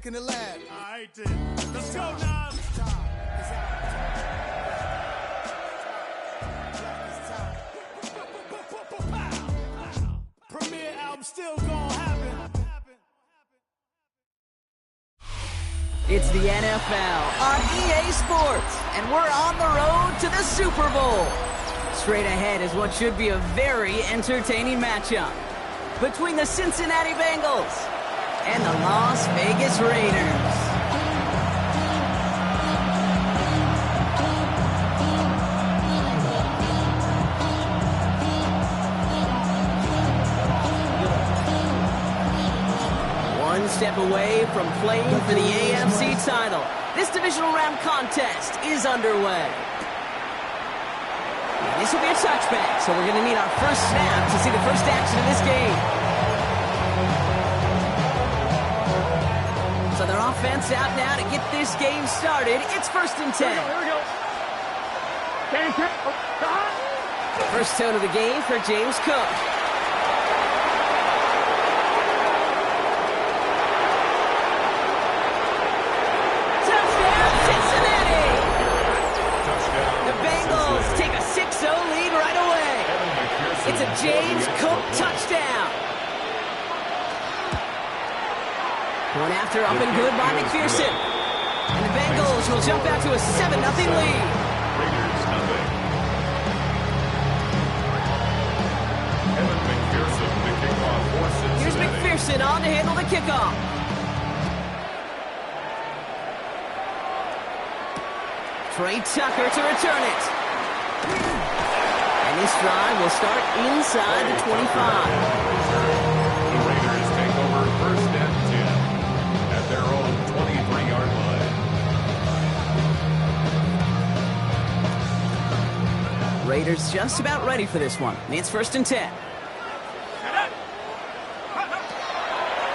in the lab. I did. Let's go, Nas. Premier album still gonna happen. It's the NFL on EA Sports, and we're on the road to the Super Bowl. Straight ahead is what should be a very entertaining matchup between the Cincinnati Bengals and the Las Vegas Raiders. One step away from playing for the AFC title. This divisional round contest is underway. This will be a touchback, so we're going to need our first snap to see the first action of this game. So their offense out now to get this game started. It's 1st and 10. Here we go. First tone of the game for James Cook. Touchdown, Cincinnati! The Bengals take a 6-0 lead right away. It's a James Cook touchdown. One after, up and good by McPherson. And the Bengals will jump out to a 7-0 lead. Raiders nothing. Evan McPherson, the kickoff for Cincinnati. Here's McPherson on to handle the kickoff. Trey Tucker to return it. And this drive will start inside the 25. The Raiders take over 1st and 10 at their own 23-yard line. Raiders just about ready for this one. It's 1st and 10.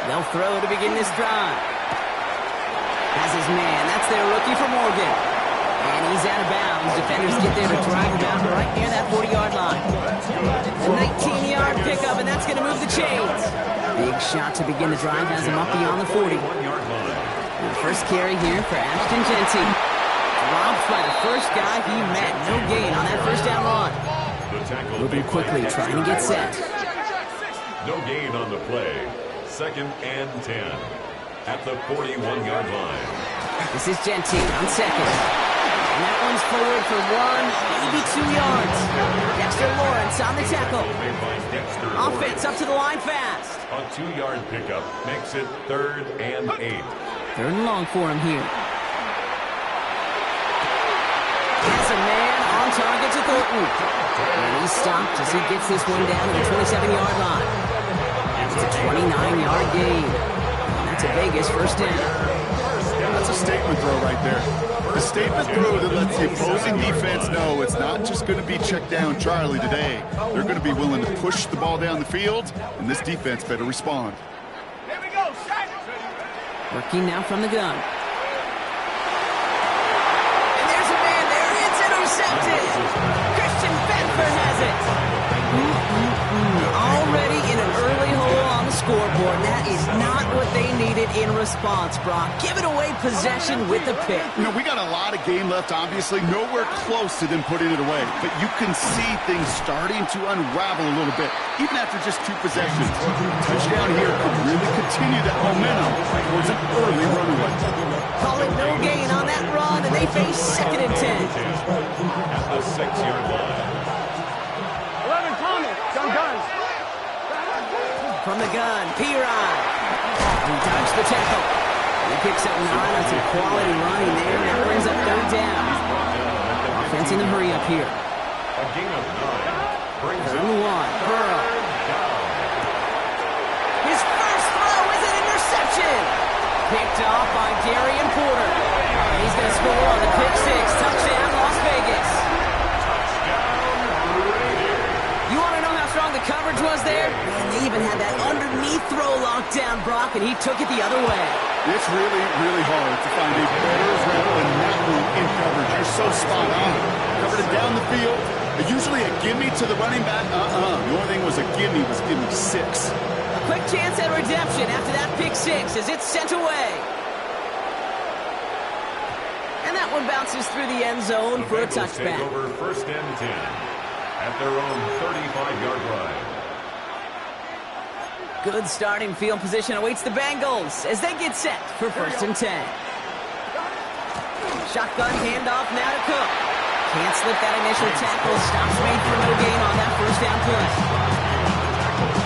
They'll throw to begin this drive. Has his man. That's their rookie for Morgan. And he's out of bounds. Defenders get there to drive him out right near that 40-yard line. A 19-yard pickup, and that's going to move the chains. Big shot to begin the drive has him up beyond the 40. And the first carry here for Ashton Jeanty. Dropped by the first guy he met. No gain on that first down run. Moving quickly, trying to get set. No gain on the play. 2nd and 10 at the 41-yard line. This is Jeanty on 2nd. And that one's forward for 1, maybe 2 yards. Dexter Lawrence on the tackle. Offense up to the line fast. A 2-yard pickup makes it 3rd and 8. 3rd and long for him here. Has a man on target to Thornton. And he's stopped as he gets this one down to the 27-yard line. It's a 29-yard gain. And that's a Vegas first down. That's a statement throw right there. A statement throw that lets the opposing defense know it's not just going to be check down Charlie today. They're going to be willing to push the ball down the field, and this defense better respond. Here we go. Working now from the gun. And there's a man there. It's intercepted. Christian Benford has it. Already in an early hole on the scoreboard. That is not what they needed in response, Brock. Giving away possession with the pick. You know, we got a lot of game left, obviously. Nowhere close to them putting it away. But you can see things starting to unravel a little bit, even after just 2 possessions. Touchdown here could really continue that momentum towards an early runaway. Call it no gain on that run, and they face 2nd and 10. At the 6-yard line. 11 Thomas. Guns. From the gun, P-Rod. He dodged the tackle. He picks up 9 on some quality running there. That brings up 3rd down. Offense in the hurry up here. A gain of 9 brings 3rd and 1. Burrow. His first throw is an interception. Picked off by Darian Porter. He's going to score on the pick 6. Touchdown, Las Vegas. You want to know how strong the coverage was there? And they even had that underneath throw locked down, Brock, and he took it the other way. It's really, really hard to find a better route than that one in coverage. You're so spot on. Covered it down the field. Usually a gimme to the running back. The only thing was a gimme 6. A quick chance at redemption after that pick 6 as it's sent away. And that one bounces through the end zone for a touchback. Take over 1st and 10 at their own 35-yard line. Good starting field position awaits the Bengals as they get set for 1st and 10. Shotgun handoff now to Cook. Can't slip that initial tackle. Stops made for no gain on that 1st down play.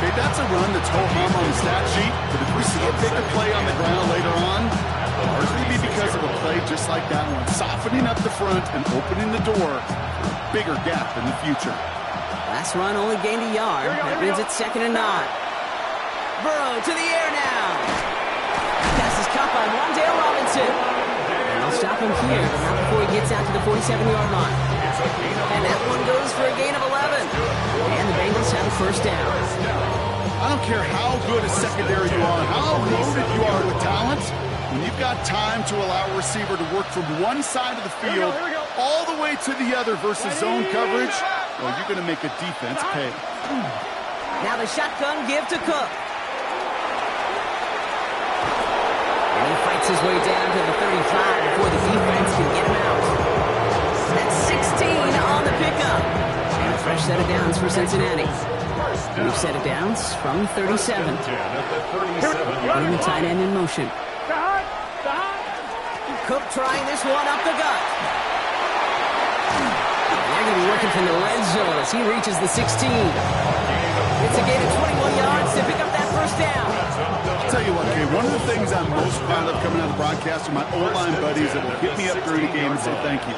Okay, that's a run that's ho-hum on the stat sheet, but if we see a bigger play on the ground later on, it's going to be because of a play just like that one, softening up the front and opening the door for a bigger gap in the future. Last run only gained a yard. That means it's 2nd and 9. Burrow to the air now. Pass is caught by Wan'Dale Robinson. And they'll stop him here, but not before he gets out to the 47-yard line. And that one goes for a gain of 11. And the Bengals have a 1st down. I don't care how good a secondary you are, how loaded you are with talent, when you've got time to allow a receiver to work from one side of the field all the way to the other versus zone coverage, well, you're going to make a defense pay. Now the shotgun give to Cook. And he fights his way down to the 35 before the defense can get him out. That's 16 on the pickup. And a fresh set of downs for Cincinnati. New set of downs from 37. Putting the tight end in motion. Cook trying this one up the gut. And they're going to be working from the red zone as he reaches the 16. It's a gain of 21 yards to pick up that 1st down. I'll tell you what, Kay, one of the things I'm most proud of coming out of the broadcast are my O-line buddies that will hit me up during the game and say thank you.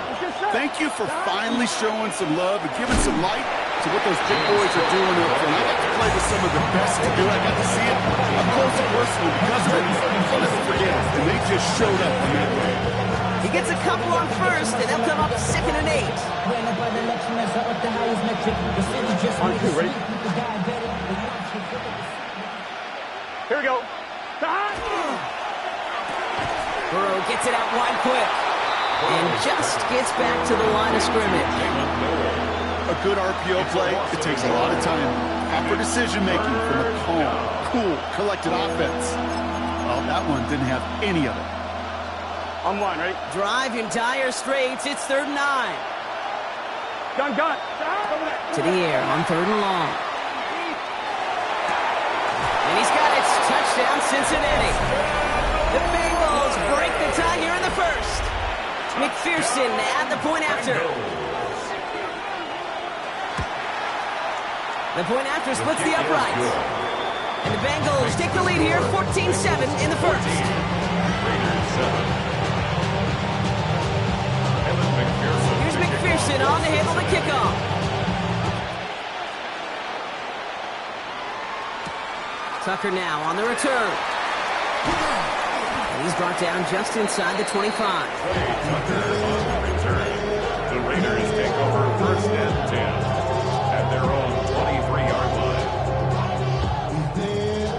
Thank you for finally showing some love and giving some light to what those big boys are doing up front. I got to play with some of the best to do it. I got to see it up close and personal because of it. I'll never forget it. And they just showed up in that way. He gets a couple on 1st, and they'll come up 2nd and 8. On 2, ready? Here we go. Burrow gets it out wide quick. And just gets back to the line of scrimmage. A good RPO play, it takes a lot of time. Proper decision-making from a calm, cool, collected offense. Well, that one didn't have any of it. On 1, ready? Drive in dire straits. It's 3rd and 9. Gun. To the air on 3rd and long. And he's got it. Touchdown, Cincinnati. The Bengals break the tie here in the 1st. McPherson at the point after. The point after splits the uprights. And the Bengals take the lead here, 14-7 in the 1st. Here's McPherson on to handle the kickoff. Tucker now on the return. And he's brought down just inside the 25. Tucker on the return. The Raiders take over 1st and 10 at their own 23-yard line.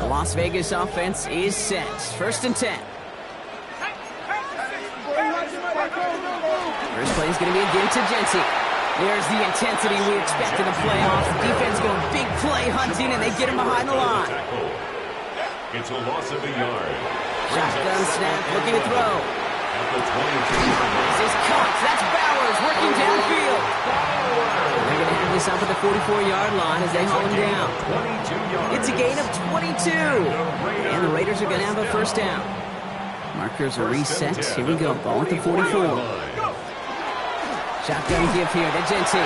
The Las Vegas offense is set. 1st and 10. First play is going to be again to Jency. There's the intensity we expect in the playoffs. Defense going big play hunting, and they get him behind the line. It's a loss of a yard. Shotgun snap, looking to throw. At the 22. This is Cox. That's Bowers working downfield. They're going to have this up at the 44-yard line as they haul him down. It's a gain of 22. And the Raiders are going to have a 1st down. Markers are reset. Here we go. Ball at the 44. Shotgun give here to Jency.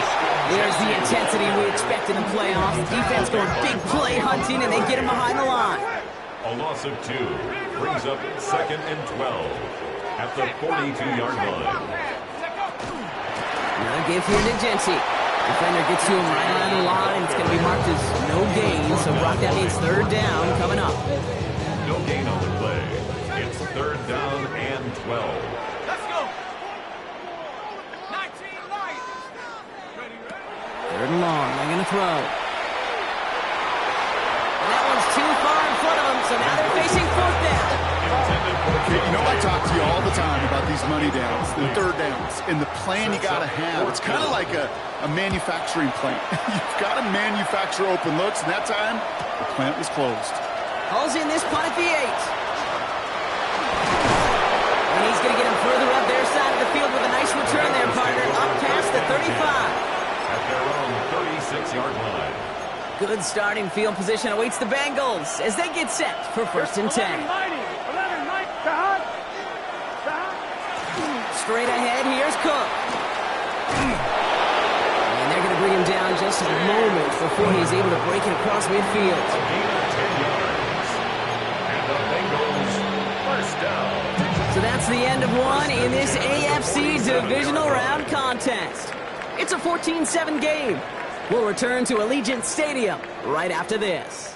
There's the intensity we expect in the playoffs. Defense going big play hunting, and they get him behind the line. A loss of 2 brings up 2nd and 12 at the 42-yard line. Another give here to Jency. Defender gets to him right around the line. It's going to be marked as no gain, so Brock, that means 3rd down coming up. No gain on the play. It's 3rd down and 12. Let's go. 3rd and long. They're going to throw. And that one's too far in front of them, so now they're facing 4th down. Okay, you know I talk to you all the time about these money downs, the 3rd downs, and the plan you got to have. It's kind of like a manufacturing plant. You've got to manufacture open looks, and that time, the plant was closed. Hauls in this punt at the 8. And he's going to get him further up their side of the field with the 35. At their own 36-yard line. Good starting field position awaits the Bengals as they get set for first and 10. Straight ahead, here's Cook. And they're going to bring him down just a moment before he's able to break it across midfield. A gain of 10 yards. And the Bengals first down. So that's the end of one in this AFC divisional round contest. It's a 14-7 game. We'll return to Allegiant Stadium right after this.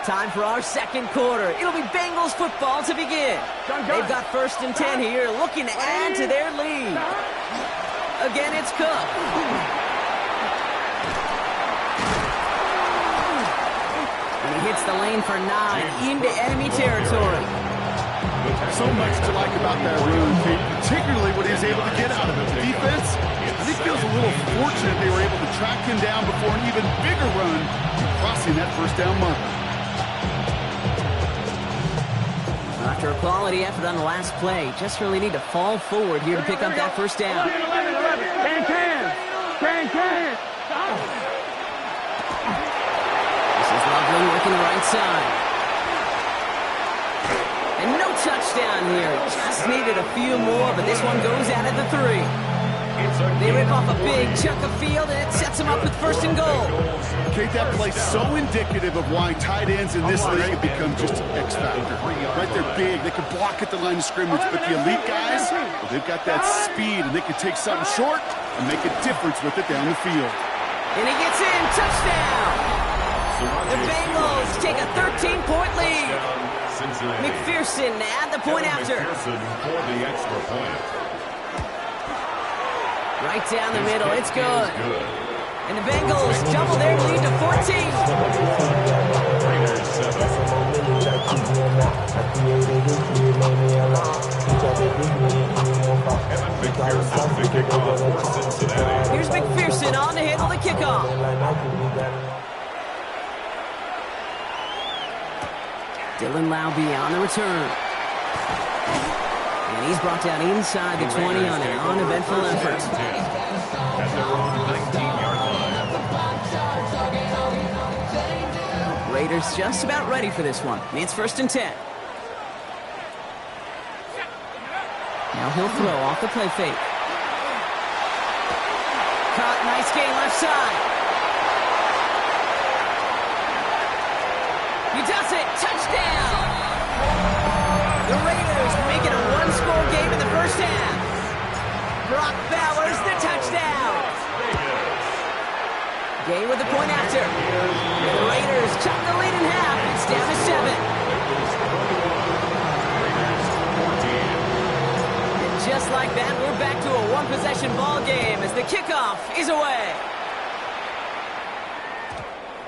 Time for our second quarter. It'll be Bengals football to begin. They've got first and 10 here, looking to add to their lead. Again, it's Cook. And he hits the lane for 9 into enemy territory. So much to like about that run, Kate, particularly what he was able to get out of it. The defense, I think, feels a little fortunate they were able to track him down before an even bigger run, crossing that first down marker. After a quality effort on the last play, just really need to fall forward here to pick up that first down. Can. This is Lovely working the right side. And no touchdown here. Just needed a few more, but this one goes out at the 3. They rip off a big chunk of field, and it sets them up with first and goal. Kate, that play's so indicative of why tight ends in this league have become just an X factor. Right, they're big, they can block at the line of scrimmage, but the elite guys, well, they've got that speed, and they can take something short and make a difference with it down the field. And he gets in, touchdown! The Bengals take a 13-point lead. McPherson at the point after. McPherson for the extra point. Right down the middle, it's good. And the Bengals double their lead to 14. Raiders 7. Evan McPherson to kick off for Cincinnati. Here's McPherson on to handle the kickoff. Dylan Laube on the return. And he's brought down inside the 20 on an uneventful effort. At their own 19-yard line. Raiders just about ready for this one. It's first and 10. Now he'll throw off the play fake. Caught, nice gain left side. He does it, touchdown! The Raiders make it a one-score game in the first half. Brock Bowers the touchdown. Gay with the point after. The Raiders chop the lead in half. It's down to 7. And just like that, we're back to a one-possession ball game as the kickoff is away.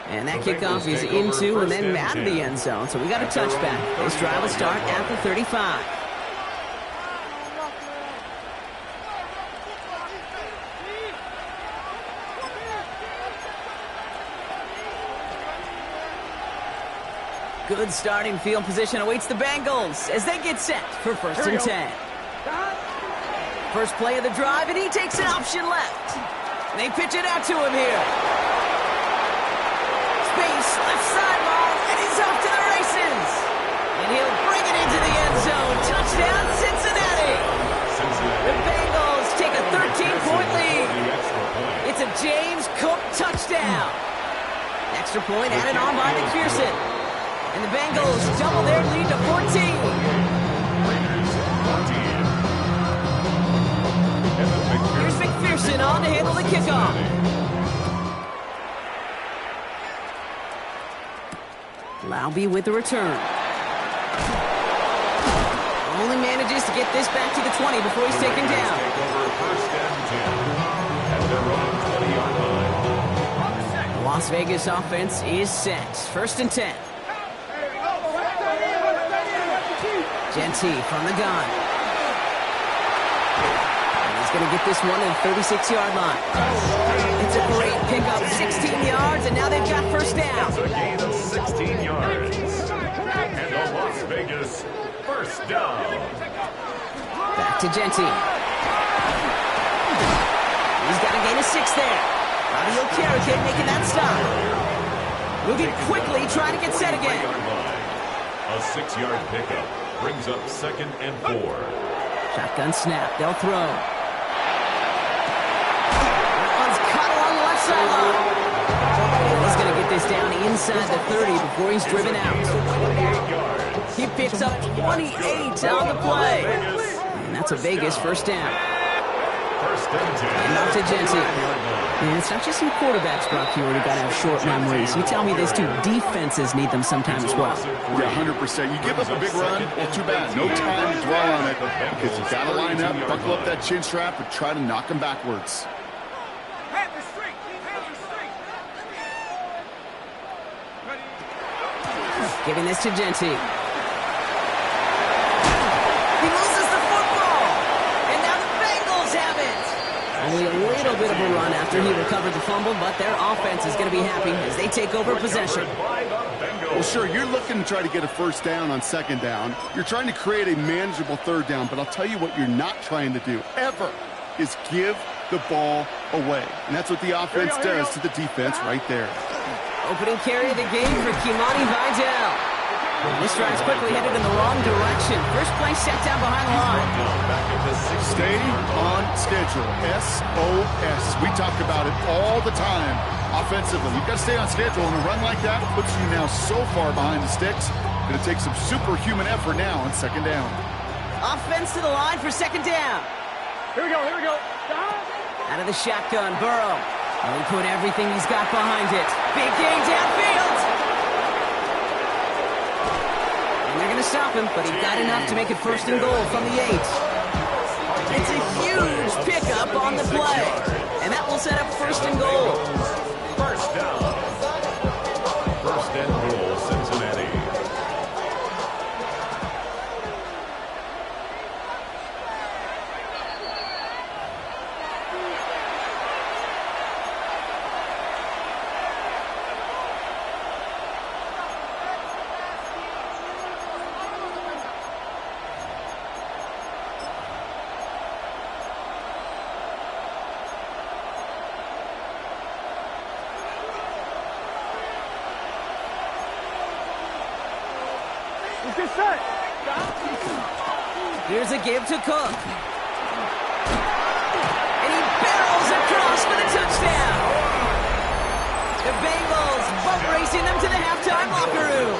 And that kickoff is into and then out of the end zone. So we got a touchback. This drive will start at the 35. Good starting field position awaits the Bengals as they get set for first and 10. First play of the drive, and he takes an option left. They pitch it out to him here. Space, left sideline, and he's off to the races. And he'll bring it into the end zone. Touchdown, Cincinnati. The Bengals take a 13-point lead. It's a James Cook touchdown. Extra point added on by McPherson. And the Bengals double their lead to 14. Here's McPherson on to handle the kickoff. Laube with the return. Only manages to get this back to the 20 before he's taken down. The Las Vegas offense is set. First and 10. Genty from the gun. And he's going to get this one at the 36-yard line. It's a great pickup, 16 yards, and now they've got first down. It's a gain of 16 yards. Force, first down. Back to Genty. He's got a gain of 6 there. Fabio Carrigan making that stop. Moving quickly, trying to get set again. A 6-yard pickup brings up 2nd and 4. Shotgun snap. They'll throw. That one's cut along the left sideline. He's going to get this down inside the 30 before he's driven out. He picks up 28 on the play. And that's a Vegas first down. And off to Genty. And it's not just some quarterbacks, Brock, here who got to have short memories. You tell me these two defenses need them sometimes as well. Yeah, 100%. You give up a big run, well, too bad. No time to dwell on it because you got to line up, buckle up that chin strap, and try to knock them backwards. Giving this to Genty. He loses the football. And now the Bengals have it. Only a little bit of a run after he recovered the fumble, but their offense is going to be happy as they take over possession. Well, sure, you're looking to try to get a first down on 2nd down. You're trying to create a manageable 3rd down, but I'll tell you what you're not trying to do, ever, is give the ball away. And that's what the offense does to the defense right there. Opening carry of the game for Kimani Vidal. This drive's quickly headed in the wrong direction. First play set down behind the line. Stay on schedule. SOS. We talk about it all the time. Offensively, you've got to stay on schedule, and a run like that puts you now so far behind the sticks. Going to take some superhuman effort now on 2nd down. Offense to the line for 2nd down. Here we go, here we go. Out of the shotgun, Burrow. And he put everything he's got behind it. Big gain downfield. And they're going to stop him, but he got enough to make it 1st and goal from the 8. It's a huge pickup on the play. And that will set up 1st and goal. First down. 1st and goal, Cincinnati. Here's a give to Cook. And he barrels across for the touchdown. The Bengals boat racing them to the halftime locker room.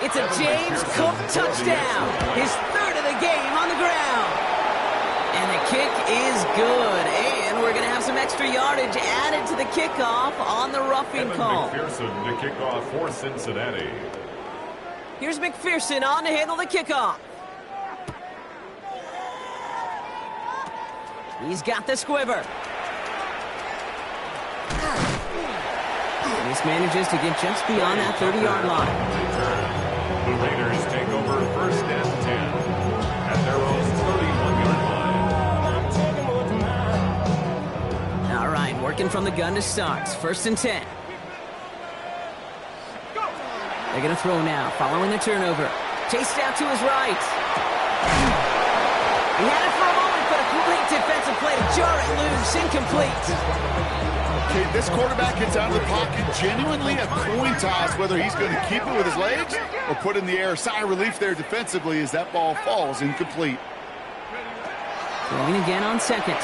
It's a James Cook touchdown. His 3rd of the game on the ground. And the kick is good. And we're going to have some extra yardage added to the kickoff on the roughing call. McPherson to kick off for Cincinnati. Here's McPherson on to handle the kickoff. He's got the squiver. This manages to get just beyond that 30-yard line. The Raiders take over 1st and 10 at their own 31-yard line. All right, working from the gun to start. 1st and 10. They're going to throw now, following the turnover. Chased out to his right. He had it for a moment, but a great defensive play to jar it loose, incomplete. Okay, this quarterback gets out of the pocket, genuinely a coin toss whether he's going to keep it with his legs or put in the air. Sigh of relief there defensively as that ball falls incomplete. Throwing again on 2nd.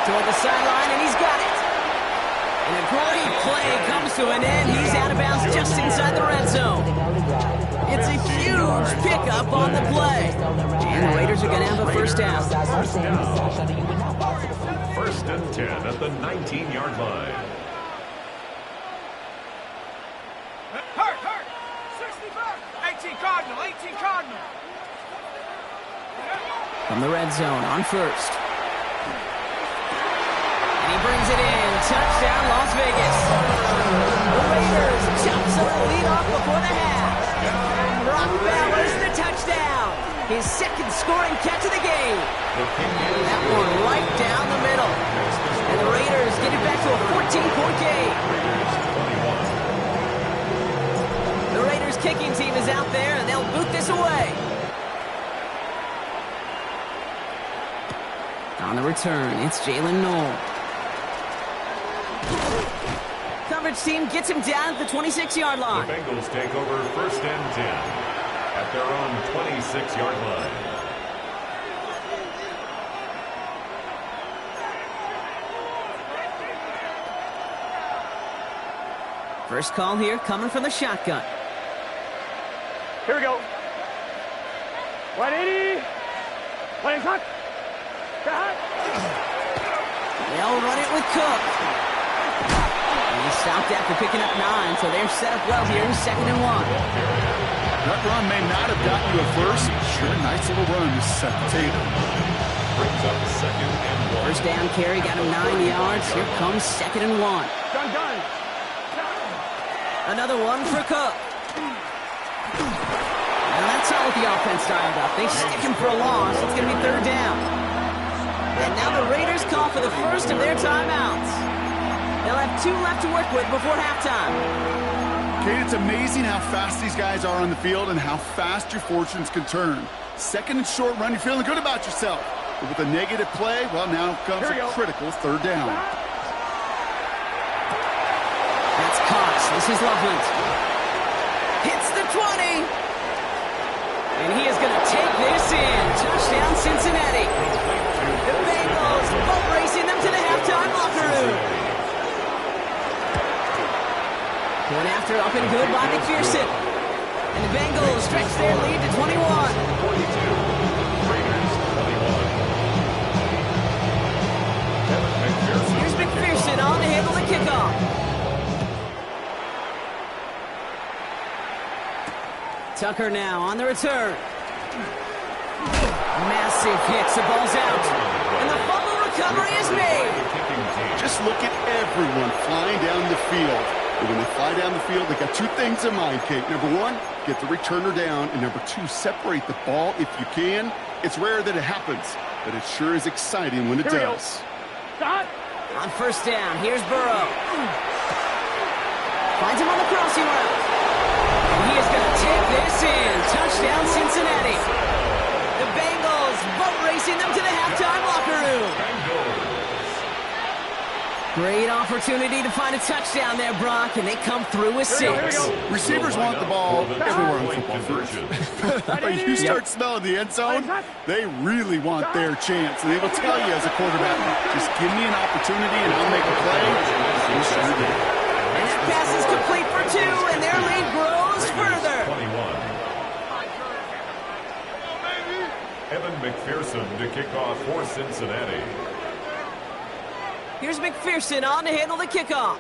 Toward the sideline, and he's got it. And a great play comes to an end. He's out of bounds just inside the red zone. It's a huge pickup on the play. And the Raiders are going to have a 1st down. 1st and 10 at the 19-yard line. Hurt! 65! 18 Cardinal! From the red zone on 1st. And he brings it in. Touchdown, Las Vegas. The Raiders jump some lead off before the half. Brock Bowers the touchdown. His 2nd scoring catch of the game. That one right down the middle. And the Raiders get it back to a 14-point game. kicking team is out there, and they'll boot this away. On the return, it's Jalen Knoll. Coverage team gets him down at the 26-yard line. The Bengals take over 1st and 10 at their own 26-yard line. First call here coming from the shotgun. Here we go. 180. 180 hot. They'll run it with Cook. And he stopped after picking up 9, so they're set up well here in 2nd and 1. That run may not have gotten you a first. Sure, nice little run to set the table. Brings up 2nd and 1. First down carry got him 9 yards. Here comes 2nd and 1. Done. Another one for Cook. Now that's all with the offense dialed up. They stick him for a loss. It's going to be 3rd down. And now the Raiders call for the first of their timeouts. They'll have 2 left to work with before halftime. Kate, it's amazing how fast these guys are on the field and how fast your fortunes can turn. 2nd and short run, you're feeling good about yourself. But with a negative play, well, now comes a critical 3rd down. That's Cox. This is Loveland. Hits the 20. And he is going to take this in. Touchdown, Cincinnati. The Bengals boat racing them to the halftime locker room. Going after up and good by McPherson. And the Bengals stretch their lead to 21. 42. Raiders 21. Here's McPherson on to handle the kickoff. Tucker now on the return. Massive hits. The ball's out. And the fumble recovery is made. Just look at everyone flying down the field. And when they fly down the field, they got 2 things in mind, Kate. Number 1, get the returner down. And number 2, separate the ball if you can. It's rare that it happens, but it sure is exciting when it does. On 1st down, here's Burrow. Finds him on the crossing route. And he is going to take this in. Touchdown, Cincinnati. The Bengals boat racing them to the halftime locker room. Great opportunity to find a touchdown there, Brock, and they come through with 6. Receivers want the ball everywhere on football field. But you start smelling the end zone, they really want their chance. And they will tell you as a quarterback, just give me an opportunity and I'll make a play. And that pass is complete for 2, and their lead grows further. 21. Evan McPherson to kick off for Cincinnati. Here's McPherson on to handle the kickoff.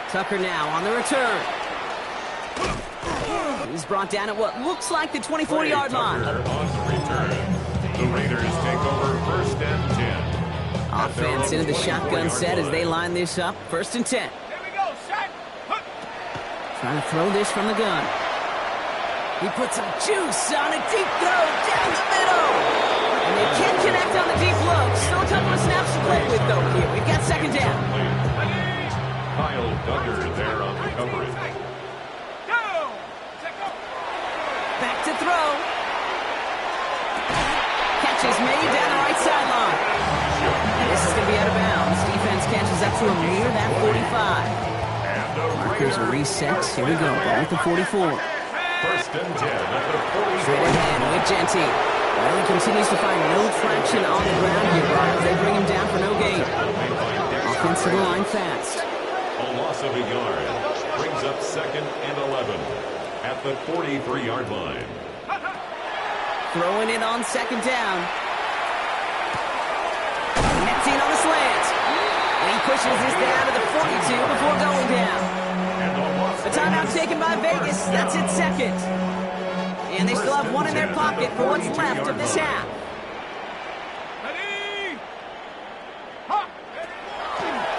Tucker now on the return. He's brought down at what looks like the 24-yard line. On the return. The Raiders take over 1st and 10. Offense into the shotgun set as they line this up. 1st and 10. Here we go, set. Trying to throw this from the gun. He puts some juice on a deep throw down the middle. And they can connect on the deep look. Still a couple of snaps to play with, though, here. We've got 2nd down. Kyle Duggar there on the coverage. Back to throw. Catch is made down the right sideline. And this is going to be out of bounds. Defense catches up to him near that 45. Markers are resets. Here we go. Ball at the 44. 1st and 10 at the 44. Straight ahead with Genty. Well, he continues to find no traction on the ground here, Brock. They bring him down for no gain. Offensive line fast. A loss of a yard. Brings up 2nd and 11 at the 43-yard line. Throwing it on 2nd down. Connecting on the slant. And he pushes this down to the 42 before going down. The timeout taken by Vegas. That's its 2nd. And they still have 1 in their pocket for what's left of this half.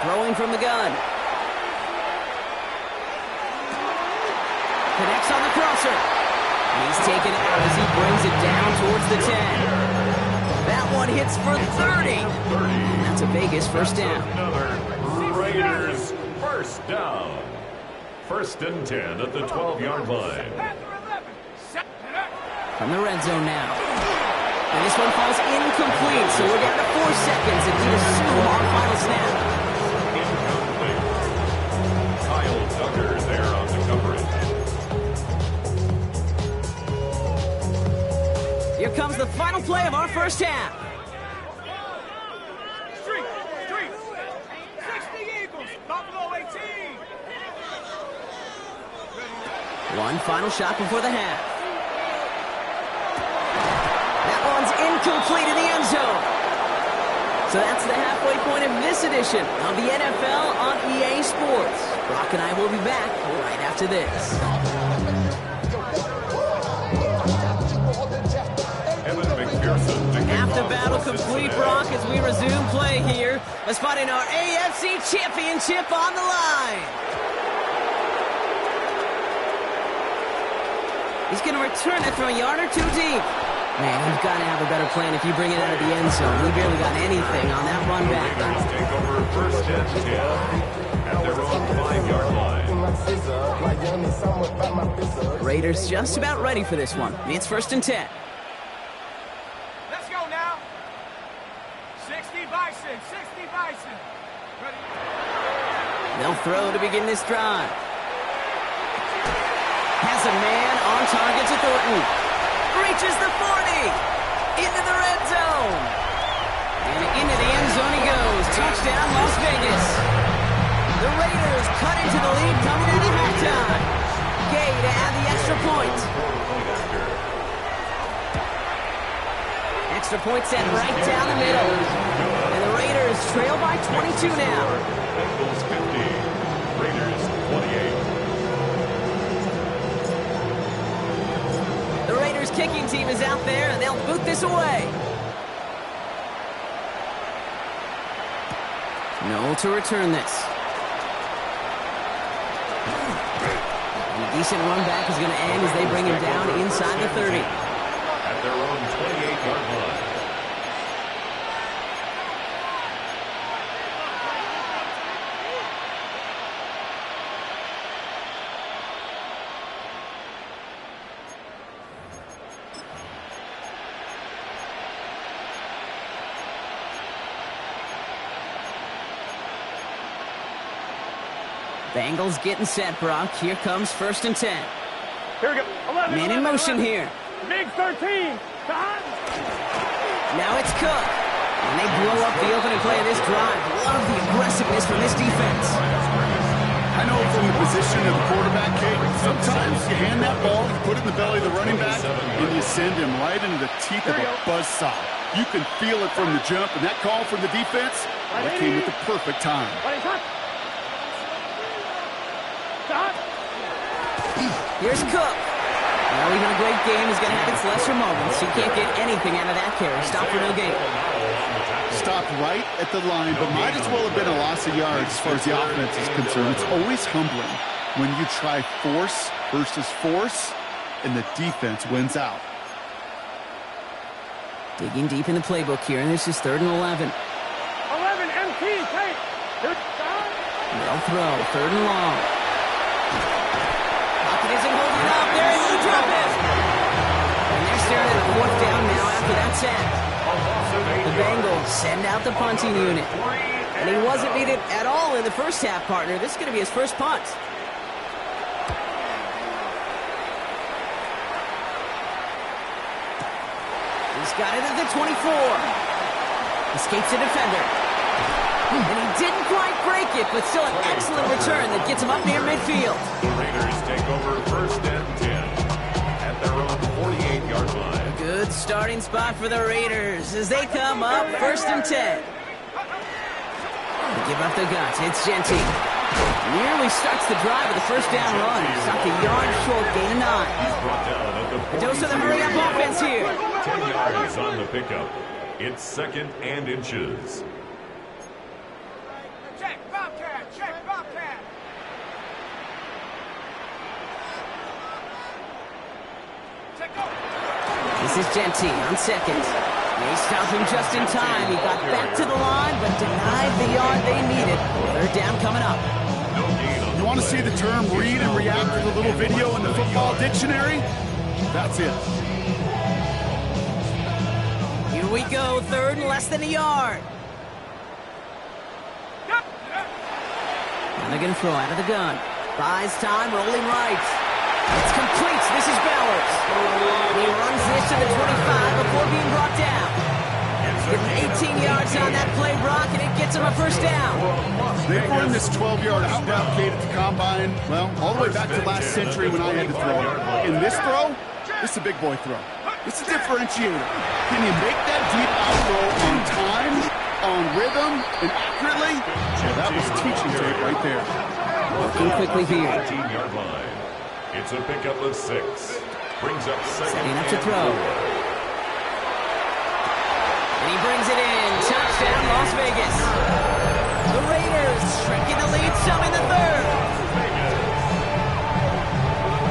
Throwing from the gun. Connects on the crosser. He's taken it out as he brings it down towards the 10. That one hits for 30. And that's a Vegas 1st down. Another Raiders First down. First and 10 at the 12-yard line. From the red zone now. And this one falls incomplete, so we're down to 4 seconds, and we assume our final snap. Incomplete. Kyle Duggar there on the coverage. Here comes the final play of our first half. Street, 60 Eagles, Buffalo 18. One final shot before the half. That one's incomplete in the end zone. So that's the halfway point of this edition of the NFL on EA Sports. Brock and I will be back right after this. Half the battle complete, Brock, as we resume play here. Let's find in our AFC Championship on the line. He's going to return it from a yard or 2 deep. Man, you've got to have a better plan if you bring it out of the end zone. We barely got anything on that run back. Raiders take over first and 10 at their own 5-yard line. Raiders just about ready for this one. It's first and 10. Let's go now. 60 Bison, 60 Bison. Ready? They'll throw to begin this drive. Has a man on target to Thornton. Reaches the 40. Into the red zone. And into the end zone he goes. Touchdown, Las Vegas. The Raiders cut into the lead coming out of halftime. Gay to add the extra point. Extra point set right down the middle. And the Raiders trail by 22 now. Bengals 50. Raiders 28. The Raiders kicking team is out there, and they'll boot this away. No to return this. And a decent run back is going to end as they bring him down inside the 30. At their own 28-yard line. Bengals getting set, Brock. Here comes first and 10. Here we go. 11, Man in 11, motion 11. here. Big 13. Now it's Cook. And they blow up the opening play of this drive. Love the aggressiveness from this defense. I know from the position of the quarterback, Kate, sometimes you hand that ball, you put it in the belly of the running back, and you send him right into the teeth of a buzzsaw. You can feel it from the jump, and that call from the defense, that came at the perfect time. Here's Cook. Well, even a great game is going to have its lesser moments. He can't get anything out of that carry. Stop for no gain. Stopped right at the line, but might as well have been a loss of yards as far as the offense is concerned. It's always humbling when you try force versus force, and the defense wins out. Digging deep in the playbook here, and this is 3rd and 11. 11 MT, take. They'll throw, 3rd and long. Pocket isn't holding up. They're able to drop it. And they're staring at a 4th down now after that sack. The Bengals send out the punting unit. And he wasn't needed at all in the first half, partner. This is going to be his first punt. He's got it at the 24. Escapes the defender. And he didn't quite break it, but still an excellent return that gets him up near midfield. The Raiders take over first and 10 at their own 48-yard line. Good starting spot for the Raiders as they come up first and 10. They give up the guts. It's Genty. Nearly starts the drive with a first down run. Stopped a yard short, gain of 9. He's brought down at the 40. Dose of the hurry-up offense here. 10 yards on the pickup. It's 2nd and inches. Check, Bobcat, check, Bobcat. Check, go. This is Genty on 2nd. They stopped him just in time. He got back to the line, but denied the yard they needed. 3rd down coming up. No You want to see the term read and react to the little video in the football dictionary? That's it. Here we go, third and less than a yard. And they're going to throw out of the gun. Buys time, rolling right. It's complete. This is Bowers. And he runs this to the 25 before being brought down. Getting 18 yards on that play, Brock, and it gets him a first down. They've run this 12-yard out route, Kate, at the combine, well, all the way back to last century when I had to throw. In this throw, it's a big boy throw. It's a differentiator. Can you make that deep out throw on time, on rhythm, and accurately? Yeah, that was teaching tape right there. Working quickly here. 18-yard line. It's a pickup of 6. Brings up second. Setting up to throw. And he brings it in. Touchdown, Las Vegas. The Raiders shrinking the lead some in the third.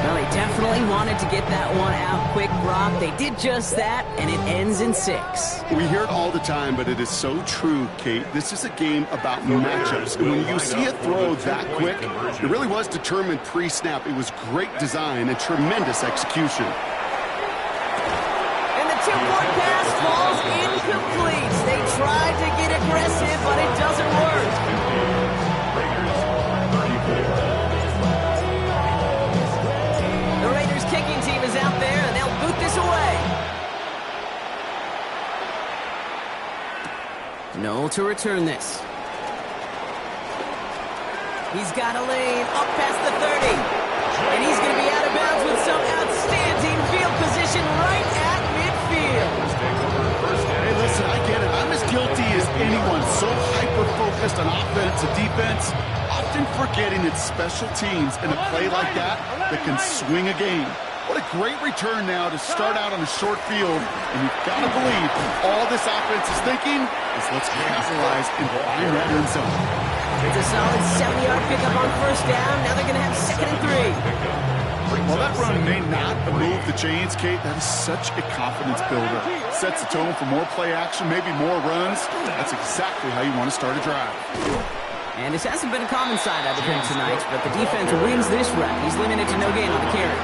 Well, they definitely wanted to get that one out quick, Brock. They did just that, and it ends in 6. We hear it all the time, but it is so true, Kate. This is a game about matchups. And when you see a throw that quick, it really was determined pre-snap. It was great design and tremendous execution. And the 2-point pass falls incomplete. They tried to get aggressive, but it doesn't work. The Raiders kicking team is out there, and they'll boot this away. Noel to return this. He's got a lane up past the 30. And he's going to be out of bounds with some outstanding field position right at midfield. Hey, listen, I get it. I'm as guilty as anyone. So hyper-focused on offense and defense, often forgetting it's special teams in a play like that can swing a game. What a great return now to start out on a short field. And you've got to believe all this offense is thinking is let's capitalize and find that end zone. It's a solid 70-yard pickup on first down. Now they're going to have 2nd and 3. While that run may not move the chains, Kate, that is such a confidence builder. Sets the tone for more play action, maybe more runs. That's exactly how you want to start a drive. And this hasn't been a common side out of him tonight, but the defense wins this rep. He's limited to no gain on the carry.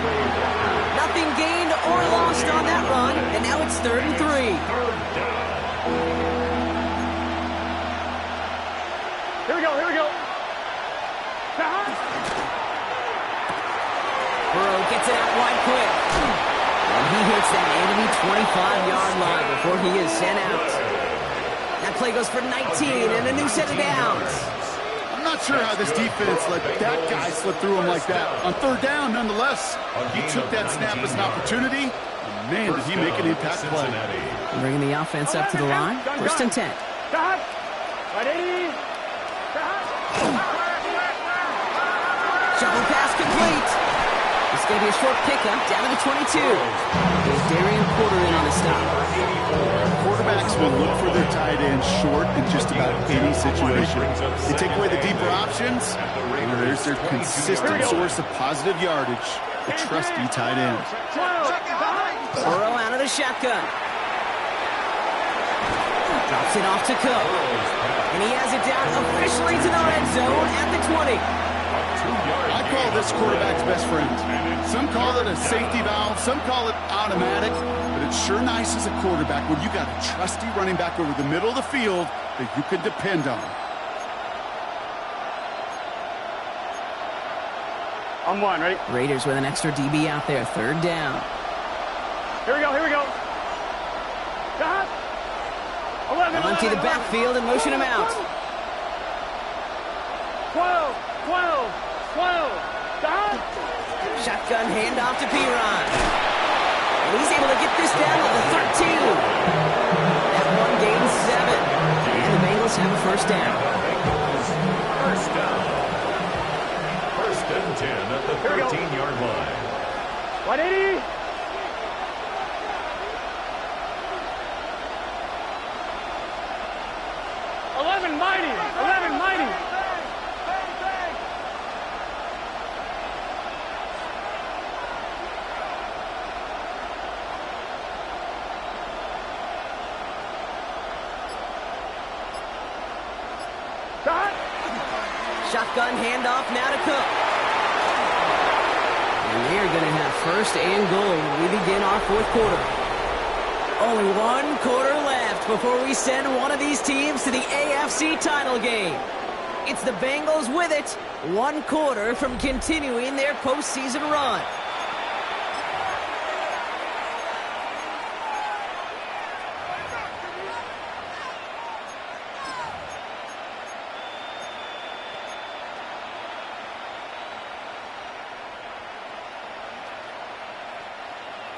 Nothing gained or lost on that run, and now it's 3rd and 3. Here we go, here we go. Burrow gets it out wide quick. And he hits that enemy 25-yard line before he is sent out. That play goes for 19 and a new set of downs. I'm not sure how this defense let that guy slip through him like that. On 3rd down, nonetheless, he took that snap as an opportunity. And man, did he make an impact play. Bringing the offense up to the line. 1st and 10. Shovel pass complete. It's going to be a short pickup down to the 22. There's Darian Porter in on the stop. Quarterbacks will look for their tight end short in just about any situation. They take away the deeper options, and there's their consistent source of positive yardage, the trusty tight end. Burrow out of the shotgun. Drops it off to Cook. And he has it down officially to the red zone at the 20. I call this quarterback's best friend. Some call it a safety valve, some call it automatic, but it's sure nice as a quarterback when you got a trusty running back over the middle of the field that you can depend on. On 1, ready? Raiders with an extra DB out there, 3rd down. Here we go, here we go. 11, Empty the backfield and motion him out. 12. Shotgun handoff to Piron. And he's able to get this down to the 13. That one gains 7. And the Bengals have a first down. First and 10 at the 13-yard line. 180. Mighty. Shotgun handoff now to Cook. And they're going to have first and goal when we begin our fourth quarter. Only one quarter left before we send one of these teams to the AFC title game. It's the Bengals with it, one quarter from continuing their postseason run.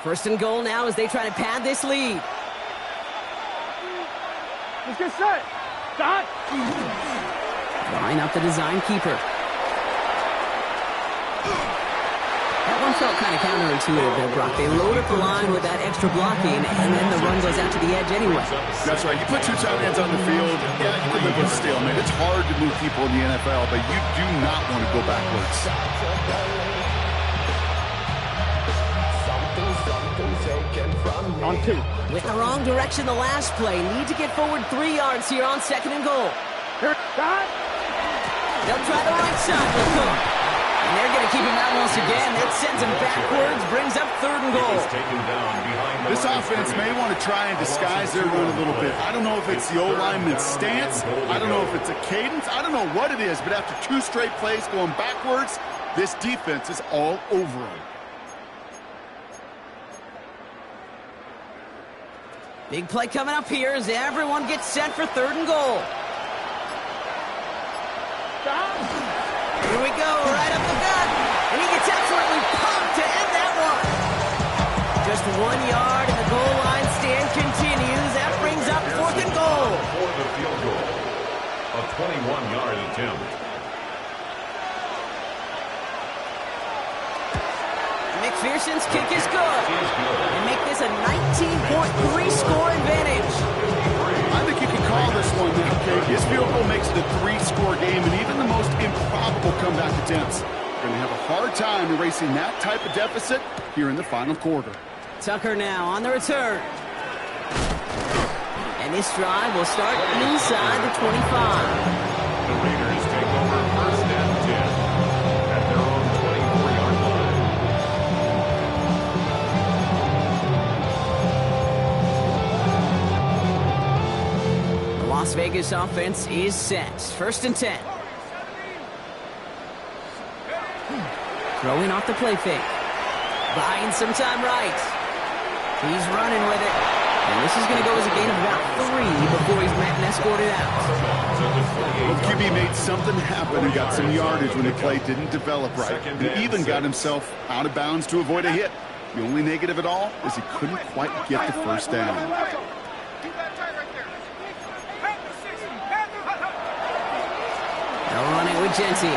First and goal now as they try to pad this lead. Let's get set. Dot. Line up the design keeper. That one felt kind of counterintuitive there, Brock. They load up the line with that extra blocking, and then the run goes out to the edge anyway. That's right. You put two tight ends on the field, yeah, you can live with a stalemate. It's hard to move people in the NFL, but you do not want to go backwards. On 2. With the wrong direction the last play. Need to get forward 3 yards here on second and goal. Here, Dot. They'll try the right side with Cook. And they're going to keep him out once again. That sends him backwards, brings up third and goal. This offense may want to try and disguise their run a little bit. I don't know if it's the O-lineman's stance. I don't know if it's a cadence. I don't know what it is, but after 2 straight plays going backwards, this defense is all over them. Big play coming up here as everyone gets set for third and goal. Here we go, right up the gut. And he gets absolutely pumped to end that one. Just 1 yard and the goal line stand continues. That brings up fourth and goal. For the field goal, a 21-yard attempt. McPherson's kick is good. And make this a 19.3 score advantage. I think you can call this one now, okay? His field goal makes it a 3-score game, and even the most improbable comeback attempts are going to have a hard time erasing that type of deficit here in the final quarter. Tucker now on the return. And this drive will start inside the 25. The Raiders take over first and 10 at their own 24-yard line. The Las Vegas offense is set. First and 10. Throwing off the play fake. Buying some time right. He's running with it. And this is going to go as a gain of about 3 before he's met and escorted out. Well, QB made something happen and got some yardage when the play didn't develop right. And even got himself out of bounds to avoid a hit. The only negative at all is he couldn't quite get the first down. They'll run it with Genty.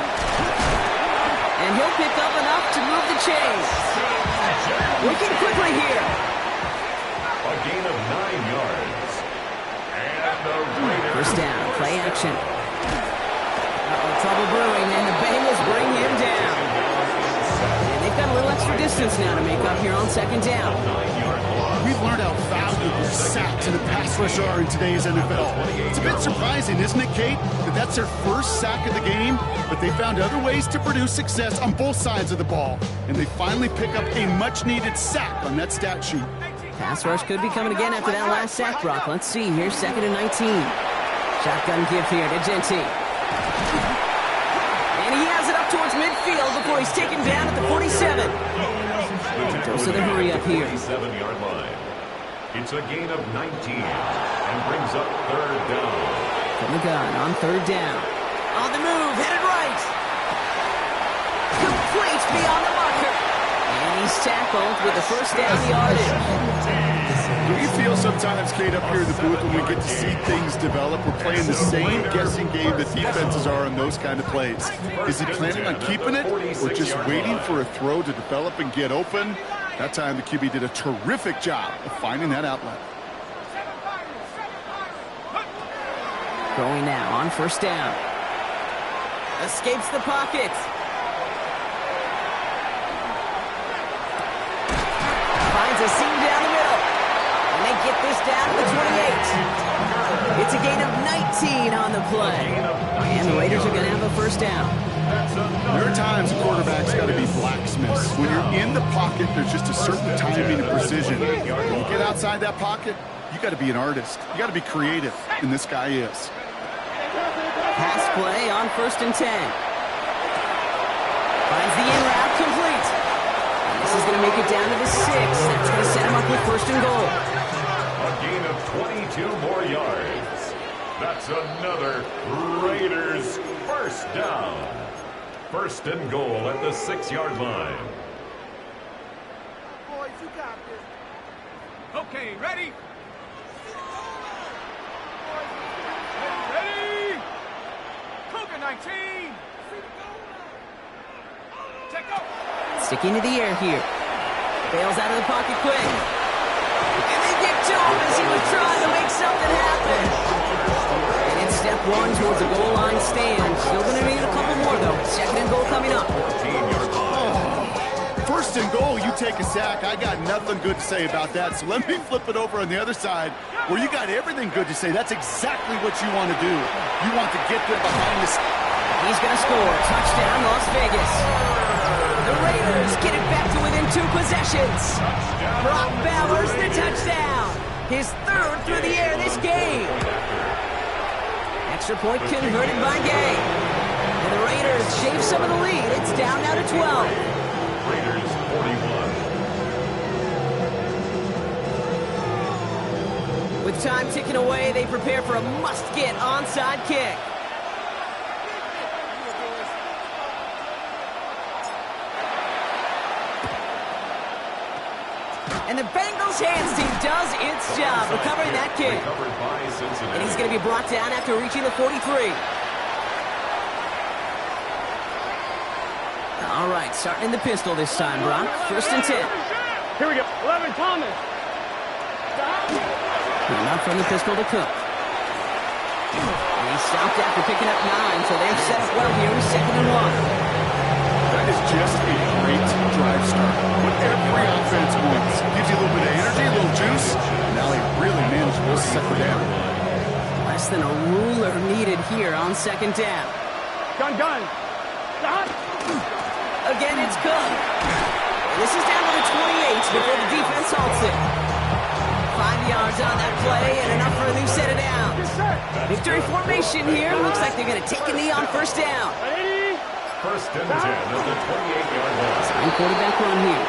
And he'll pick up enough to move the chains. Working quickly here. A gain of 9 yards. And the Raiders. First down, play action. Trouble brewing, and the Bengals bring him down. And they've got a little extra distance now to make up here on second down. We've learned how valuable sacks and a pass rush are in today's NFL. It's a bit surprising, isn't it, Kate, that that's their first sack of the game, but they found other ways to produce success on both sides of the ball, and they finally pick up a much-needed sack on that stat sheet. Pass rush could be coming again after that last sack, Brock. Let's see. Here's second and 19. Shotgun give here to Genty. And he has it up towards midfield before he's taken down at the 47. Dose of the hurry up here. 7-yard line. It's a gain of 19 and brings up third down. From the gun on third down. On the move, headed right. Complete beyond the marker. And he's tackled with the first down yardage. Do you feel sometimes, Kate, up here in the booth when we get to see things develop, we're playing the same guessing game that defenses are on those kind of plays? Is he planning on keeping it or just waiting for a throw to develop and get open? That time the QB did a terrific job of finding that outlet. Going now on first down. Escapes the pocket. Finds a seam down the middle. And they get this down to the 28. It's a gain of 19 on the play. And the Raiders are going to have a first down. There are times quarterbacks got to be blacksmiths. When you're in the pocket, there's just a certain timing and precision. When you get outside that pocket, you got to be an artist. You got to be creative, and this guy is. Pass play on 1st and 10. Finds the in route complete. And this is going to make it down to the 6. That's going to set him up with 1st and goal. A gain of 22 more yards. That's another Raiders first down. 1st and goal at the 6-yard line. Boys, you got this. Okay, ready? Ready? Cougar 19. Check go. Sticking to the air here. Bails out of the pocket quick. And they get to him as he was trying to make something happen. And it's step 1 towards the goal line stand. Still going to need a couple more, though. 2nd and goal coming up. 1st and goal, you take a sack. I got nothing good to say about that. So let me flip it over on the other side where you got everything good to say. That's exactly what you want to do. You want to get them behind the... He's going to score. Touchdown, Las Vegas. The Raiders get it back to within 2 possessions. Brock Bowers the touchdown. His 3rd through the air this game. Extra point converted by Gay. And the Raiders shave some of the lead. It's down now to 12. Raiders 41. With time ticking away, they prepare for a must-get onside kick. And the Bengals hands team does its job recovering that kick. And he's going to be brought down after reaching the 43. All right, starting in the pistol this time, Brock. 1st and 10. Here we go. 11, Thomas. And up from the pistol to Cook. And he stopped after picking up 9, so they're set up well here with 2nd and 1. That is just a great drive start. What every offense wants. Gives you a little bit of energy, a little juice. Now a really manageable 2nd down. Less than a ruler needed here on 2nd down. Gun. Stop. Again, it's Cook. And this is down to the 28 before the defense halts it. 5 yards on that play and enough for a new set of downs. Victory formation here. Looks like they're going to take a knee on 1st down. 1st and 10 at the 28-yard line. Sign quarterback run here.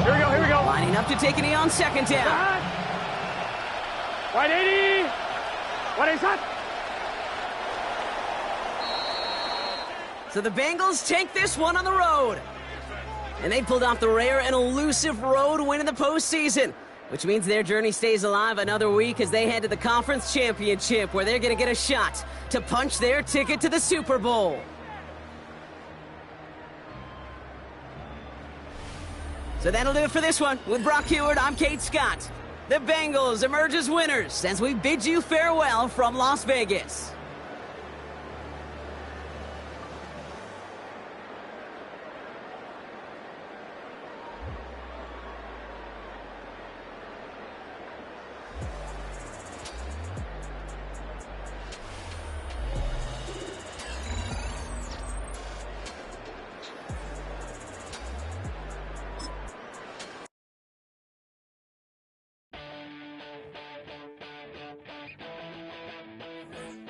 Here we go. Lining up to take a knee on 2nd down. Right 80. What is that? So the Bengals take this one on the road. And they pulled off the rare and elusive road win in the postseason, which means their journey stays alive another week as they head to the conference championship, where they're going to get a shot to punch their ticket to the Super Bowl. So that'll do it for this one. With Brock Heward, I'm Kate Scott. The Bengals emerge as winners as we bid you farewell from Las Vegas.